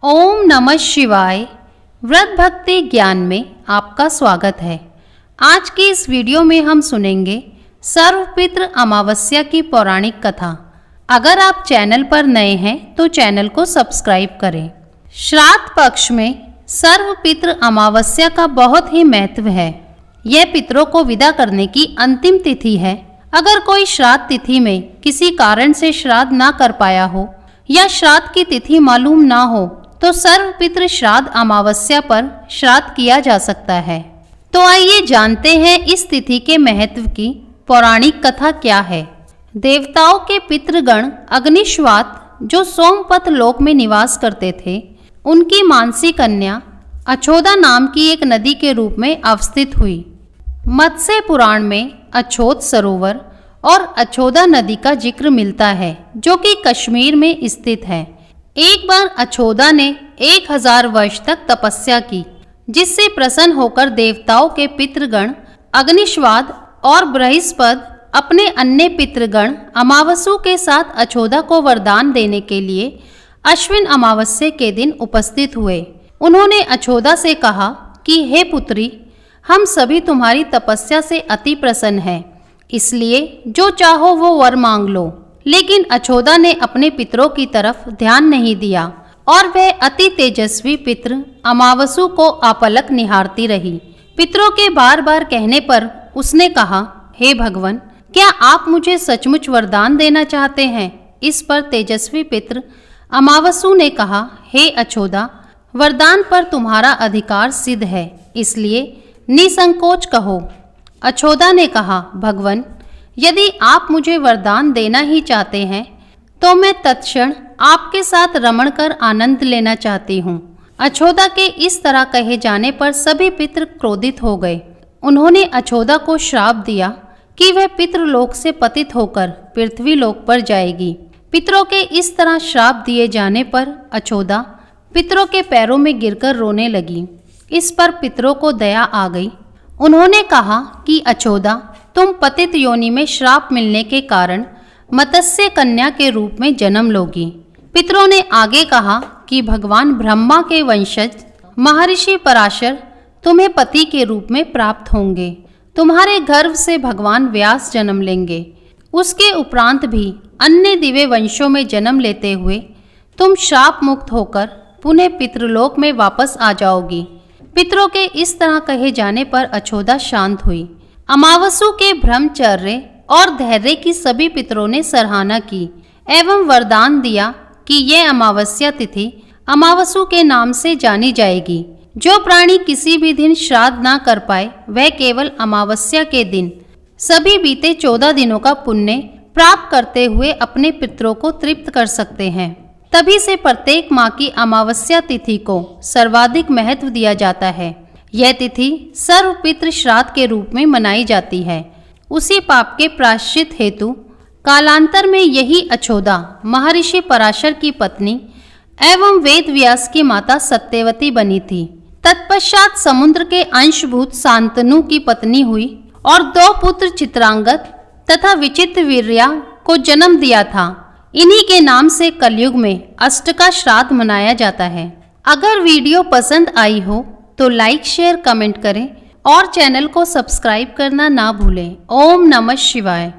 ओम नमः शिवाय। व्रत भक्ति ज्ञान में आपका स्वागत है। आज की इस वीडियो में हम सुनेंगे सर्वपितृ अमावस्या की पौराणिक कथा। अगर आप चैनल पर नए हैं तो चैनल को सब्सक्राइब करें। श्राद्ध पक्ष में सर्वपितृ अमावस्या का बहुत ही महत्व है। यह पितरों को विदा करने की अंतिम तिथि है। अगर कोई श्राद्ध तिथि में किसी कारण से श्राद्ध ना कर पाया हो या श्राद्ध की तिथि मालूम ना हो तो सर्वपितृ श्राद्ध अमावस्या पर श्राद्ध किया जा सकता है। तो आइए जानते हैं इस तिथि के महत्व की पौराणिक कथा क्या है। देवताओं के पितृगण अग्निश्वात जो सोमपथ लोक में निवास करते थे, उनकी मानसी कन्या अछोदा नाम की एक नदी के रूप में अवस्थित हुई। मत्स्य पुराण में अछोद सरोवर और अछोदा नदी का जिक्र मिलता है, जो कि कश्मीर में स्थित है। एक बार अछोदा ने 1000 वर्ष तक तपस्या की, जिससे प्रसन्न होकर देवताओं के पितृगण अग्निश्वाद और बृहस्पति अपने अन्य पितृगण अमावसु के साथ अछोदा को वरदान देने के लिए अश्विन अमावस्या के दिन उपस्थित हुए। उन्होंने अछोदा से कहा कि हे पुत्री, हम सभी तुम्हारी तपस्या से अति प्रसन्न हैं, इसलिए जो चाहो वो वर मांग लो। लेकिन अछोदा ने अपने पितरों की तरफ ध्यान नहीं दिया और वह अति तेजस्वी पितृ अमावसु को अपलक निहारती रही। पितरों के बार बार कहने पर उसने कहा, हे भगवान, क्या आप मुझे सचमुच वरदान देना चाहते हैं? इस पर तेजस्वी पितृ अमावसु ने कहा, हे अछोदा, वरदान पर तुम्हारा अधिकार सिद्ध है, इसलिए निसंकोच कहो। अछोदा ने कहा, भगवान, यदि आप मुझे वरदान देना ही चाहते हैं तो मैं तत्क्षण आपके साथ रमण कर आनंद लेना चाहती हूँ। अछोदा के इस तरह कहे जाने पर सभी पितृ क्रोधित हो गए। उन्होंने अछोदा को श्राप दिया कि वह पितृलोक से पतित होकर पृथ्वी लोक पर जाएगी। पितरों के इस तरह श्राप दिए जाने पर अछोदा पितरों के पैरों में गिरकर रोने लगी। इस पर पितरों को दया आ गई। उन्होंने कहा कि अछोदा, तुम पतित योनि में श्राप मिलने के कारण मत्स्य कन्या के रूप में जन्म लोगी। पितरों ने आगे कहा कि भगवान ब्रह्मा के वंशज महर्षि पराशर तुम्हें पति के रूप में प्राप्त होंगे। तुम्हारे गर्भ से भगवान व्यास जन्म लेंगे। उसके उपरांत भी अन्य दिव्य वंशों में जन्म लेते हुए तुम श्राप मुक्त होकर पुनः पितृलोक में वापस आ जाओगी। पितरों के इस तरह कहे जाने पर अछोदा शांत हुई। अमावसु के ब्रह्मचर्य और धैर्य की सभी पितरों ने सराहना की एवं वरदान दिया कि यह अमावस्या तिथि अमावसु के नाम से जानी जाएगी। जो प्राणी किसी भी दिन श्राद्ध ना कर पाए, वह केवल अमावस्या के दिन सभी बीते 14 दिनों का पुण्य प्राप्त करते हुए अपने पितरों को तृप्त कर सकते हैं। तभी से प्रत्येक माह की अमावस्या तिथि को सर्वाधिक महत्व दिया जाता है। यह तिथि सर्वपितृ श्राद्ध के रूप में मनाई जाती है। उसी पाप के प्रायश्चित हेतु कालांतर में यही अछोदा महर्षि पराशर की पत्नी एवं वेद व्यास की माता सत्यवती बनी थी। तत्पश्चात समुद्र के अंशभूत शांतनु की पत्नी हुई और 2 पुत्र चित्रांगद तथा विचित्र वीर्या को जन्म दिया था। इन्हीं के नाम से कलयुग में अष्टका श्राद्ध मनाया जाता है। अगर वीडियो पसंद आई हो तो लाइक, शेयर, कमेंट करें और चैनल को सब्सक्राइब करना ना भूलें। ओम नमः शिवाय।